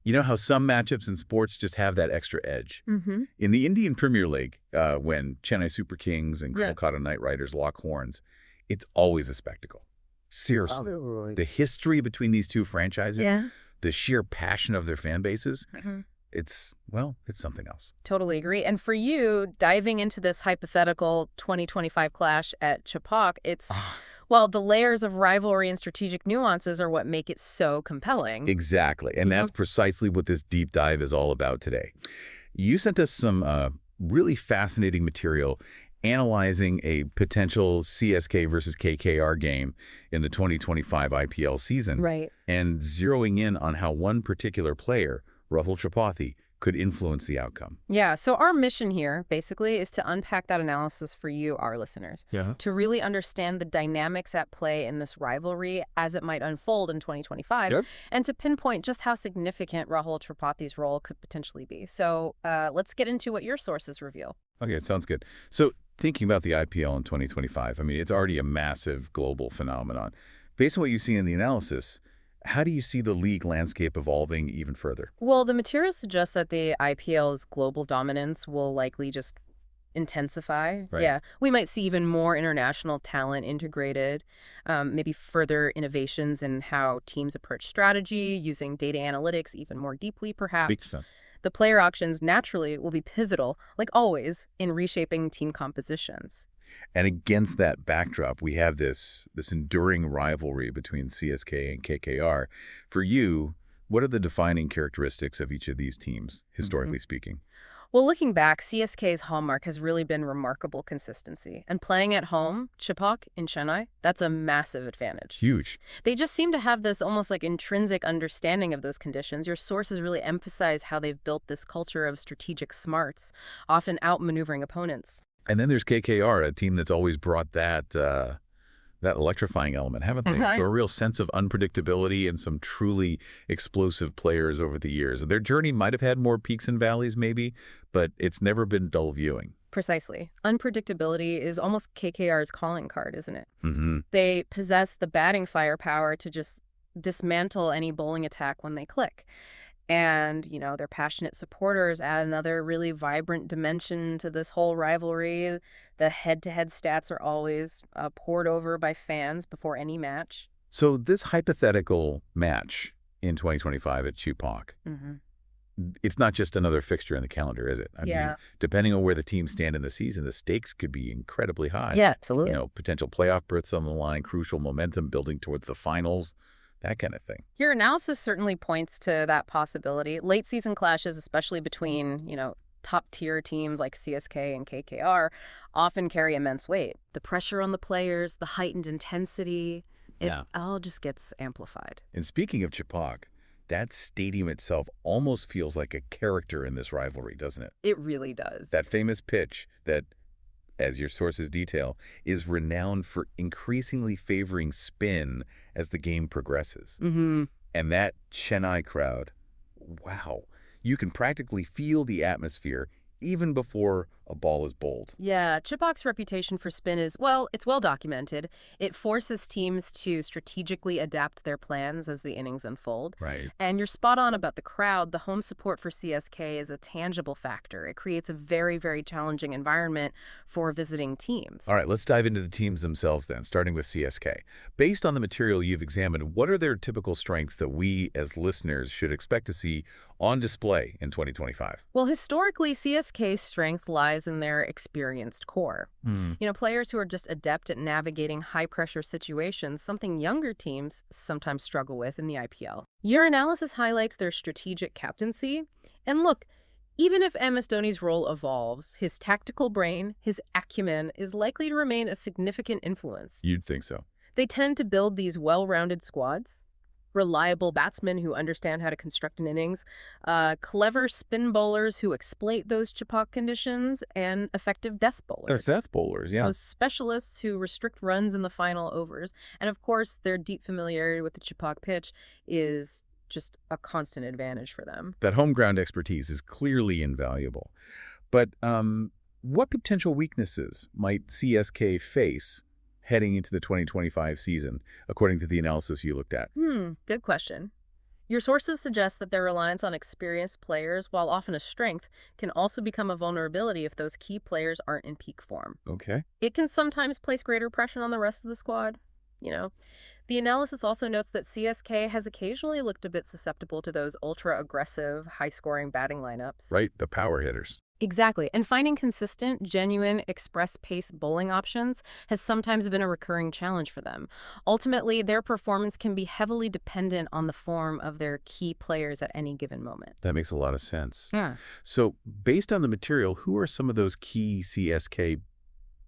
You know how some matchups in sports just have that extra edge? Mm-hmm. In the Indian Premier League, when Chennai Super Kings and Yeah. Kolkata Knight Riders lock horns, it's always a spectacle. Seriously. The history between these two franchises, Yeah. the sheer passion of their fan bases, Mm-hmm. it's something else. Totally agree. And for you, diving into this hypothetical 2025 clash at Chepauk, well, the layers of rivalry and strategic nuances are what make it so compelling. Exactly. And that's precisely what this deep dive is all about today. You sent us some really fascinating material analyzing a potential CSK versus KKR game in the 2025 IPL season. Right. And zeroing in on how one particular player, Rahul Tripathi, could influence the outcome. Yeah, so our mission here, basically, is to unpack that analysis for you, our listeners, to really understand the dynamics at play in this rivalry as it might unfold in 2025, and to pinpoint just how significant Rahul Tripathi's role could potentially be. So let's get into what your sources reveal. Okay, it sounds good. So thinking about the IPL in 2025, I mean, it's already a massive global phenomenon. Based on what you see in the analysis, how do you see the league landscape evolving even further? Well, the material suggests that the IPL's global dominance will likely just intensify. Right. Yeah, we might see even more international talent integrated, maybe further innovations in how teams approach strategy, using data analytics even more deeply, perhaps. Makes sense. The player auctions naturally will be pivotal, like always, in reshaping team compositions. And against that backdrop, we have this enduring rivalry between CSK and KKR. For you, what are the defining characteristics of each of these teams, historically speaking? Well, looking back, CSK's hallmark has really been remarkable consistency. And playing at home, Chepauk in Chennai, that's a massive advantage. Huge. They just seem to have this almost like intrinsic understanding of those conditions. Your sources really emphasize how they've built this culture of strategic smarts, often outmaneuvering opponents. And then there's KKR, a team that's always brought that electrifying element, haven't they? A real sense of unpredictability and some truly explosive players over the years. Their journey might have had more peaks and valleys, maybe, but it's never been dull viewing. Precisely. Unpredictability is almost KKR's calling card, isn't it? Mm-hmm. They possess the batting firepower to just dismantle any bowling attack when they click. And, their passionate supporters add another really vibrant dimension to this whole rivalry. The head-to-head stats are always poured over by fans before any match. So this hypothetical match in 2025 at Chepauk, it's not just another fixture in the calendar, is it? I mean, depending on where the teams stand in the season, the stakes could be incredibly high. Yeah, absolutely. Potential playoff berths on the line, crucial momentum building towards the finals. That kind of thing. Your analysis certainly points to that possibility. Late season clashes, especially between, top tier teams like CSK and KKR, often carry immense weight. The pressure on the players, the heightened intensity, it all just gets amplified. And speaking of Chepauk, that stadium itself almost feels like a character in this rivalry, doesn't it? It really does. That famous pitch that, as your sources detail, is renowned for increasingly favoring spin as the game progresses. And that Chennai crowd, wow, you can practically feel the atmosphere even before a ball is bowled. Yeah, Chepauk's reputation for spin is, it's well documented. It forces teams to strategically adapt their plans as the innings unfold. Right. And you're spot on about the crowd. The home support for CSK is a tangible factor. It creates a very, very challenging environment for visiting teams. All right, let's dive into the teams themselves then, starting with CSK. Based on the material you've examined, what are their typical strengths that we as listeners should expect to see on display in 2025? Well, historically, CSK's strength lies in their experienced core. Players who are just adept at navigating high-pressure situations, something younger teams sometimes struggle with in the IPL. Your analysis highlights their strategic captaincy. And look, even if MS Dhoni's role evolves, his tactical brain, his acumen, is likely to remain a significant influence. You'd think so. They tend to build these well-rounded squads. Reliable batsmen who understand how to construct an innings, clever spin bowlers who exploit those Chepauk conditions, and effective death bowlers. They're death bowlers, yeah. Those specialists who restrict runs in the final overs. And of course, their deep familiarity with the Chepauk pitch is just a constant advantage for them. That home ground expertise is clearly invaluable. But what potential weaknesses might CSK face heading into the 2025 season, according to the analysis you looked at? Good question. Your sources suggest that their reliance on experienced players, while often a strength, can also become a vulnerability if those key players aren't in peak form. Okay. It can sometimes place greater pressure on the rest of the squad. You know, the analysis also notes that CSK has occasionally looked a bit susceptible to those ultra-aggressive, high-scoring batting lineups. Right, the power hitters. Exactly, and finding consistent, genuine, express-pace bowling options has sometimes been a recurring challenge for them. Ultimately, their performance can be heavily dependent on the form of their key players at any given moment. That makes a lot of sense. Yeah. So, based on the material, who are some of those key CSK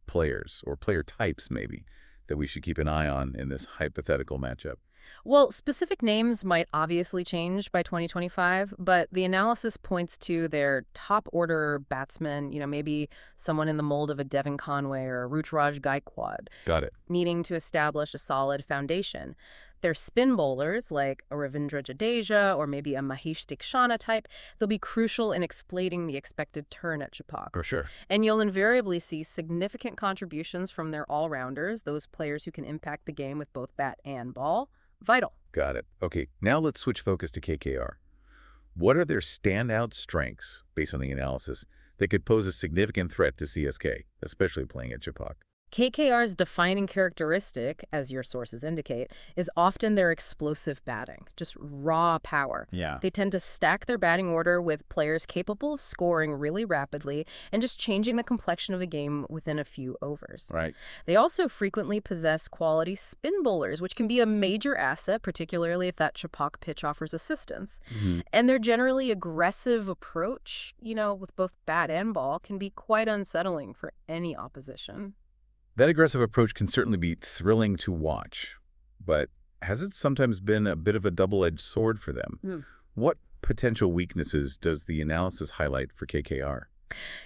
players, or player types maybe, that we should keep an eye on in this hypothetical matchup? Well, specific names might obviously change by 2025, but the analysis points to their top order batsmen, maybe someone in the mold of a Devin Conway or a Ruturaj Gaikwad, Got it. needing to establish a solid foundation. Their spin bowlers, like a Ravindra Jadeja or maybe a Mahesh Dikshana type, they'll be crucial in exploiting the expected turn at Chepauk. For sure. And you'll invariably see significant contributions from their all-rounders, those players who can impact the game with both bat and ball. Vital. Got it. Okay, now let's switch focus to KKR. What are their standout strengths, based on the analysis, that could pose a significant threat to CSK, especially playing at Chepauk? KKR's defining characteristic, as your sources indicate, is often their explosive batting, just raw power. Yeah. They tend to stack their batting order with players capable of scoring really rapidly and just changing the complexion of the game within a few overs. Right. They also frequently possess quality spin bowlers, which can be a major asset, particularly if that Chepauk pitch offers assistance. And their generally aggressive approach, with both bat and ball, can be quite unsettling for any opposition. That aggressive approach can certainly be thrilling to watch, but has it sometimes been a bit of a double-edged sword for them? What potential weaknesses does the analysis highlight for KKR?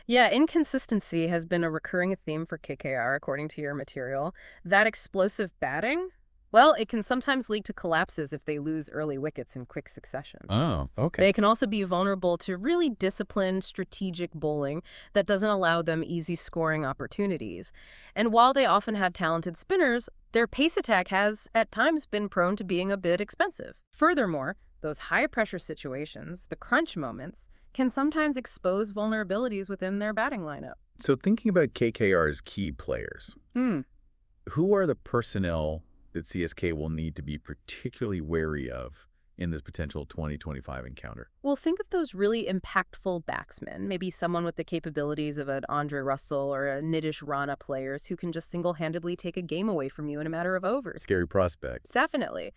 Yeah, inconsistency has been a recurring theme for KKR, according to your material. That explosive batting, well, it can sometimes lead to collapses if they lose early wickets in quick succession. Oh, okay. They can also be vulnerable to really disciplined, strategic bowling that doesn't allow them easy scoring opportunities. And while they often have talented spinners, their pace attack has, at times, been prone to being a bit expensive. Furthermore, those high-pressure situations, the crunch moments, can sometimes expose vulnerabilities within their batting lineup. So thinking about KKR's key players, who are the personnel that CSK will need to be particularly wary of in this potential 2025 encounter? Well, think of those really impactful batsmen, maybe someone with the capabilities of an Andre Russell or a Nitish Rana players who can just single-handedly take a game away from you in a matter of overs. Scary prospects. Definitely.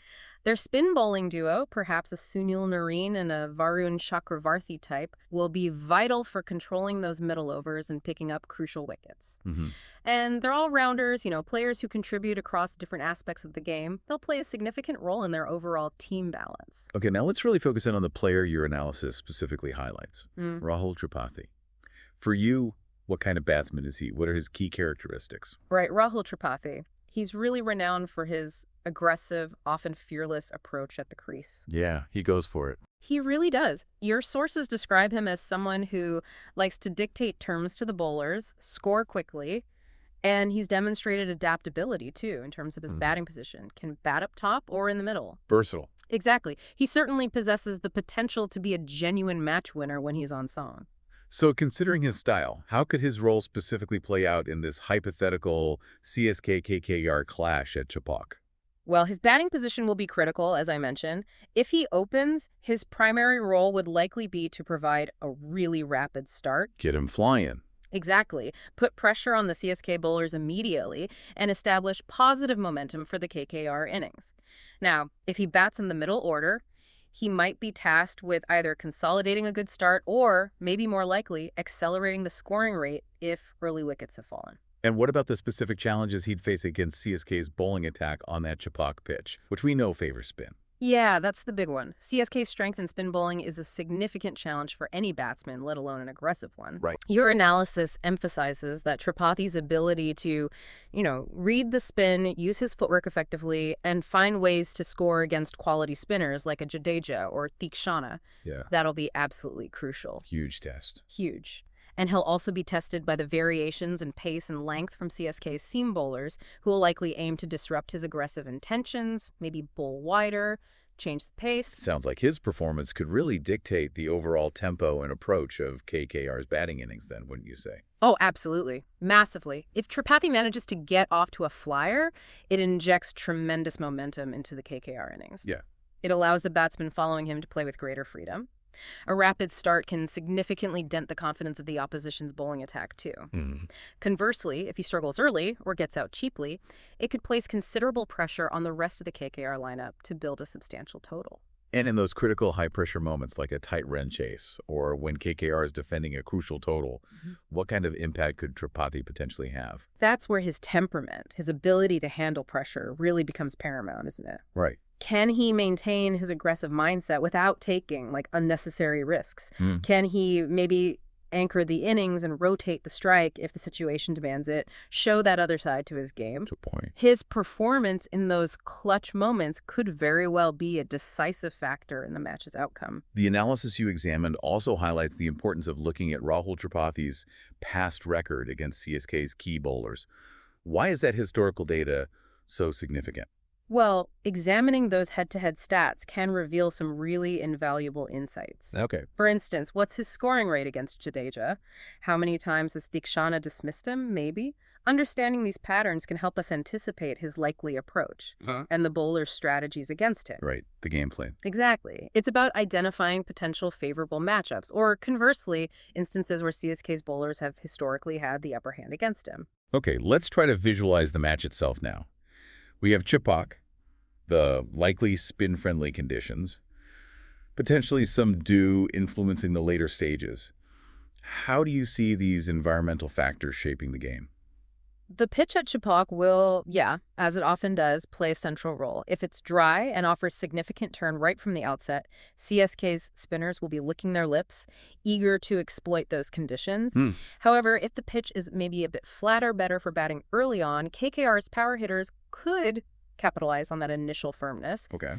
Their spin bowling duo, perhaps a Sunil Narine and a Varun Chakravarthi type, will be vital for controlling those middle overs and picking up crucial wickets. And they're all-rounders, players who contribute across different aspects of the game. They'll play a significant role in their overall team balance. Okay, now let's really focus in on the player your analysis specifically highlights, Rahul Tripathi. For you, what kind of batsman is he? What are his key characteristics? Right, Rahul Tripathi. He's really renowned for his aggressive, often fearless approach at the crease. Yeah, he goes for it. He really does. Your sources describe him as someone who likes to dictate terms to the bowlers, score quickly, and he's demonstrated adaptability, too, in terms of his batting position. Can bat up top or in the middle. Versatile. Exactly. He certainly possesses the potential to be a genuine match winner when he's on song. So considering his style, how could his role specifically play out in this hypothetical CSK-KKR clash at Chepauk? Well, his batting position will be critical, as I mentioned. If he opens, his primary role would likely be to provide a really rapid start. Get him flying. Exactly. Put pressure on the CSK bowlers immediately and establish positive momentum for the KKR innings. Now, if he bats in the middle order, he might be tasked with either consolidating a good start or, maybe more likely, accelerating the scoring rate if early wickets have fallen. And what about the specific challenges he'd face against CSK's bowling attack on that Chepauk pitch, which we know favors spin? Yeah, that's the big one. CSK's strength in spin bowling is a significant challenge for any batsman, let alone an aggressive one. Right. Your analysis emphasizes that Tripathi's ability to, read the spin, use his footwork effectively, and find ways to score against quality spinners like a Jadeja or Dikshana. Yeah. That'll be absolutely crucial. Huge test. Huge. And he'll also be tested by the variations in pace and length from CSK's seam bowlers, who will likely aim to disrupt his aggressive intentions, maybe bowl wider, change the pace. Sounds like his performance could really dictate the overall tempo and approach of KKR's batting innings then, wouldn't you say? Oh, absolutely. Massively. If Tripathi manages to get off to a flyer, it injects tremendous momentum into the KKR innings. Yeah. It allows the batsman following him to play with greater freedom. A rapid start can significantly dent the confidence of the opposition's bowling attack, too. Conversely, if he struggles early or gets out cheaply, it could place considerable pressure on the rest of the KKR lineup to build a substantial total. And in those critical high-pressure moments like a tight run chase or when KKR is defending a crucial total, what kind of impact could Tripathi potentially have? That's where his temperament, his ability to handle pressure, really becomes paramount, isn't it? Right. Can he maintain his aggressive mindset without taking, unnecessary risks? Can he maybe anchor the innings and rotate the strike if the situation demands it, show that other side to his game? Good point. His performance in those clutch moments could very well be a decisive factor in the match's outcome. The analysis you examined also highlights the importance of looking at Rahul Tripathi's past record against CSK's key bowlers. Why is that historical data so significant? Well, examining those head-to-head stats can reveal some really invaluable insights. Okay. For instance, what's his scoring rate against Jadeja? How many times has Thikshana dismissed him? Maybe. Understanding these patterns can help us anticipate his likely approach and the bowler's strategies against him. Right, the game plan. Exactly. It's about identifying potential favorable matchups, or conversely, instances where CSK's bowlers have historically had the upper hand against him. Okay, let's try to visualize the match itself now. We have Chipak, the likely spin-friendly conditions, potentially some dew influencing the later stages. How do you see these environmental factors shaping the game? The pitch at Chipak will, as it often does, play a central role. If it's dry and offers significant turn right from the outset, CSK's spinners will be licking their lips, eager to exploit those conditions. However, if the pitch is maybe a bit flatter, better for batting early on, KKR's power hitters could capitalize on that initial firmness. Okay.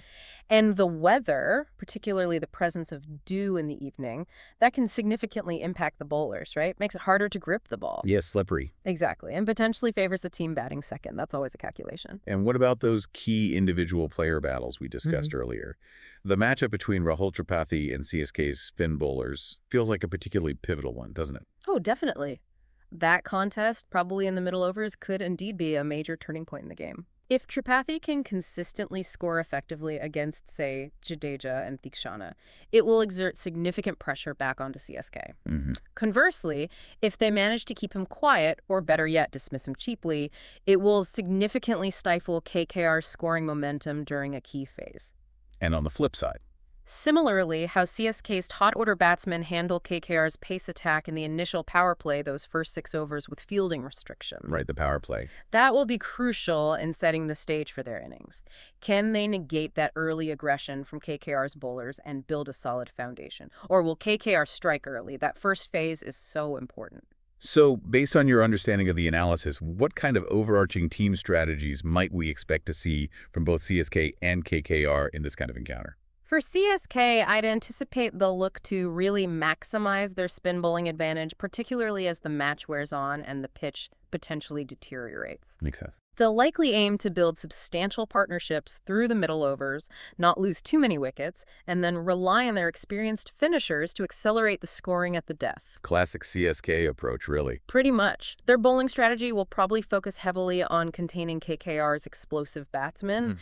And the weather, particularly the presence of dew in the evening, that can significantly impact the bowlers, right? Makes it harder to grip the ball. Yes, slippery. Exactly, and potentially favors the team batting second. That's always a calculation. And what about those key individual player battles we discussed earlier? The matchup between Rahul Tripathi and CSK's spin bowlers feels like a particularly pivotal one, doesn't it? Oh, definitely. That contest, probably in the middle overs, could indeed be a major turning point in the game. If Tripathi can consistently score effectively against, say, Jadeja and Thikshana, it will exert significant pressure back onto CSK. Conversely, if they manage to keep him quiet, or better yet, dismiss him cheaply, it will significantly stifle KKR's scoring momentum during a key phase. And on the flip side, Similarly, how CSK's top-order batsmen handle KKR's pace attack in the initial power play, those first 6 overs with fielding restrictions. right, the power play. That will be crucial in setting the stage for their innings. Can they negate that early aggression from KKR's bowlers and build a solid foundation? Or will KKR strike early? That first phase is so important. So, based on your understanding of the analysis, what kind of overarching team strategies might we expect to see from both CSK and KKR in this kind of encounter? For CSK, I'd anticipate they'll look to really maximize their spin bowling advantage, particularly as the match wears on and the pitch potentially deteriorates. Makes sense. They'll likely aim to build substantial partnerships through the middle overs, not lose too many wickets, and then rely on their experienced finishers to accelerate the scoring at the death. Classic CSK approach, really. Pretty much. Their bowling strategy will probably focus heavily on containing KKR's explosive batsmen,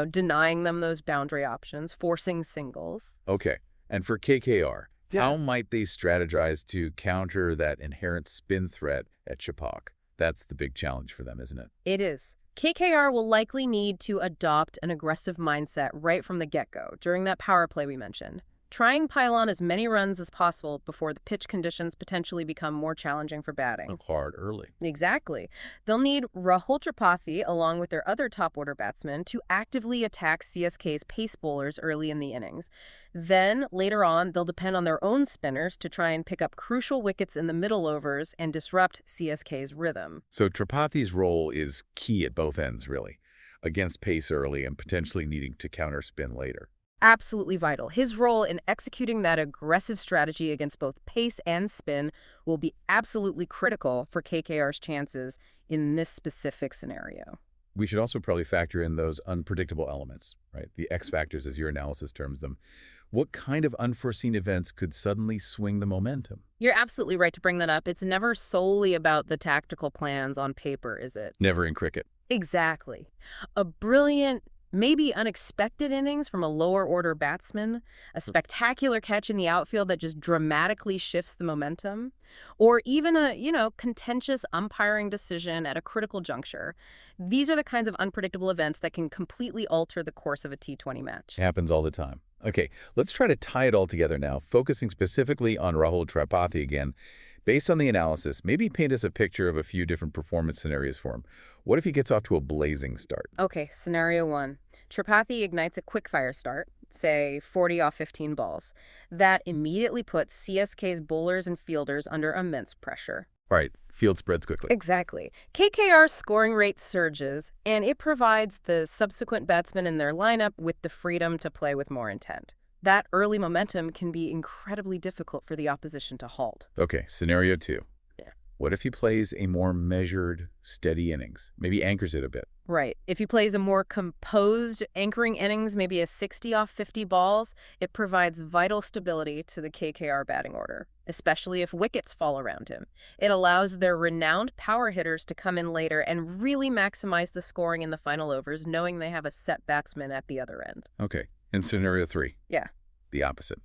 denying them those boundary options, forcing singles. Okay. And for KKR, how might they strategize to counter that inherent spin threat at Chipak? That's the big challenge for them, isn't it? It is. KKR will likely need to adopt an aggressive mindset right from the get-go during that power play we mentioned. Try and pile on as many runs as possible before the pitch conditions potentially become more challenging for batting. Hard early. Exactly. They'll need Rahul Tripathi, along with their other top-order batsmen, to actively attack CSK's pace bowlers early in the innings. Then, later on, they'll depend on their own spinners to try and pick up crucial wickets in the middle overs and disrupt CSK's rhythm. So Tripathi's role is key at both ends, really, against pace early and potentially needing to counter spin later. Absolutely vital. His role in executing that aggressive strategy against both pace and spin will be absolutely critical for KKR's chances in this specific scenario. We should also probably factor in those unpredictable elements, right? The X factors, as your analysis terms them. What kind of unforeseen events could suddenly swing the momentum? You're absolutely right to bring that up. It's never solely about the tactical plans on paper, is it? Never in cricket. Exactly. A brilliant, maybe unexpected innings from a lower order batsman, a spectacular catch in the outfield that just dramatically shifts the momentum, or even a, contentious umpiring decision at a critical juncture. These are the kinds of unpredictable events that can completely alter the course of a T20 match. Happens all the time. Okay, let's try to tie it all together now, focusing specifically on Rahul Tripathi again. Based on the analysis, maybe paint us a picture of a few different performance scenarios for him. What if he gets off to a blazing start? Okay, scenario one. Tripathi ignites a quick-fire start, say 40 off 15 balls. That immediately puts CSK's bowlers and fielders under immense pressure. Right, field spreads quickly. Exactly. KKR's scoring rate surges, and it provides the subsequent batsmen in their lineup with the freedom to play with more intent. That early momentum can be incredibly difficult for the opposition to halt. Okay, scenario two. Yeah. What if he plays a more measured, steady innings? Maybe anchors it a bit. Right. If he plays a more composed anchoring innings, maybe a 60 off 50 balls, it provides vital stability to the KKR batting order, especially if wickets fall around him. It allows their renowned power hitters to come in later and really maximize the scoring in the final overs, knowing they have a set batsman at the other end. Okay, and scenario three. Yeah. The opposite.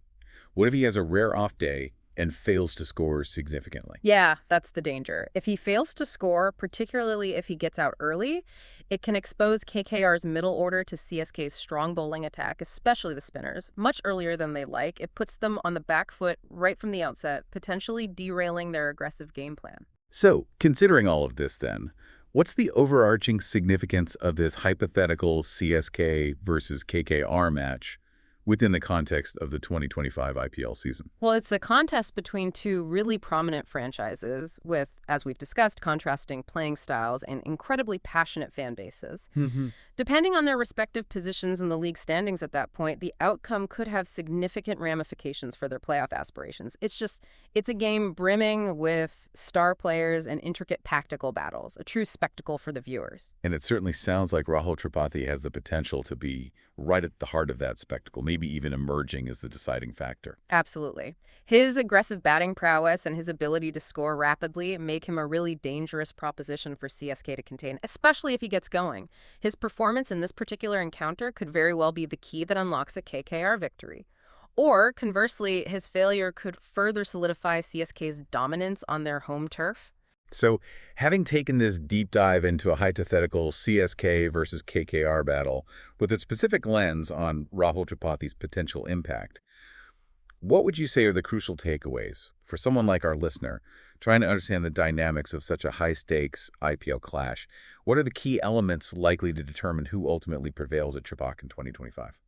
What if he has a rare off day and fails to score significantly? Yeah, that's the danger. If he fails to score, particularly if he gets out early, it can expose KKR's middle order to CSK's strong bowling attack, especially the spinners, much earlier than they like. It puts them on the back foot right from the outset, potentially derailing their aggressive game plan. So, considering all of this then, what's the overarching significance of this hypothetical CSK versus KKR match within the context of the 2025 IPL season? Well, it's a contest between two really prominent franchises with, as we've discussed, contrasting playing styles and incredibly passionate fan bases. Depending on their respective positions in the league standings at that point, the outcome could have significant ramifications for their playoff aspirations. It's a game brimming with star players and intricate tactical battles, a true spectacle for the viewers. And it certainly sounds like Rahul Tripathi has the potential to be right at the heart of that spectacle, maybe even emerging as the deciding factor. Absolutely. His aggressive batting prowess and his ability to score rapidly make him a really dangerous proposition for CSK to contain, especially if he gets going. His performance in this particular encounter could very well be the key that unlocks a KKR victory. Or, conversely, his failure could further solidify CSK's dominance on their home turf. So, having taken this deep dive into a hypothetical CSK versus KKR battle with a specific lens on Rahul Tripathi's potential impact, what would you say are the crucial takeaways for someone like our listener trying to understand the dynamics of such a high-stakes IPL clash? What are the key elements likely to determine who ultimately prevails at Tripathi in 2025?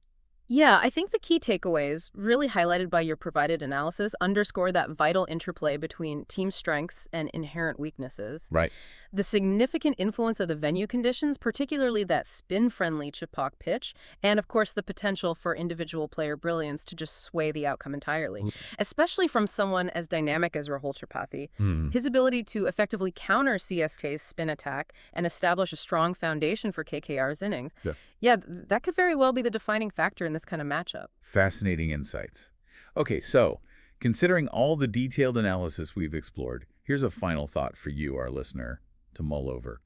Yeah, I think the key takeaways, really highlighted by your provided analysis, underscore that vital interplay between team strengths and inherent weaknesses. Right. The significant influence of the venue conditions, particularly that spin-friendly Chepauk pitch, and of course the potential for individual player brilliance to just sway the outcome entirely, especially from someone as dynamic as Rahul Tripathi. His ability to effectively counter CSK's spin attack and establish a strong foundation for KKR's innings. Yeah, that could very well be the defining factor in this kind of matchup. Fascinating insights. Okay, so considering all the detailed analysis we've explored, here's a final thought for you, our listener, to mull over.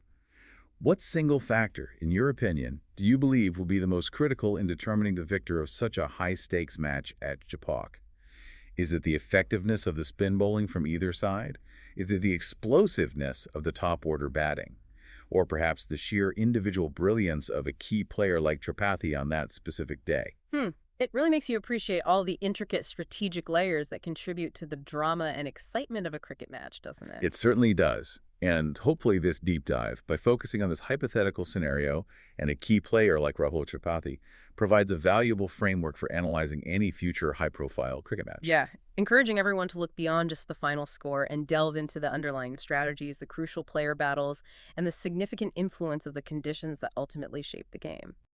What single factor, in your opinion, do you believe will be the most critical in determining the victor of such a high-stakes match at Chepauk? Is it the effectiveness of the spin bowling from either side? Is it the explosiveness of the top-order batting? Or perhaps the sheer individual brilliance of a key player like Tripathi on that specific day? It really makes you appreciate all the intricate strategic layers that contribute to the drama and excitement of a cricket match, doesn't it? It certainly does. And hopefully this deep dive, by focusing on this hypothetical scenario and a key player like Rahul Tripathi, provides a valuable framework for analyzing any future high-profile cricket match. Yeah, encouraging everyone to look beyond just the final score and delve into the underlying strategies, the crucial player battles, and the significant influence of the conditions that ultimately shape the game.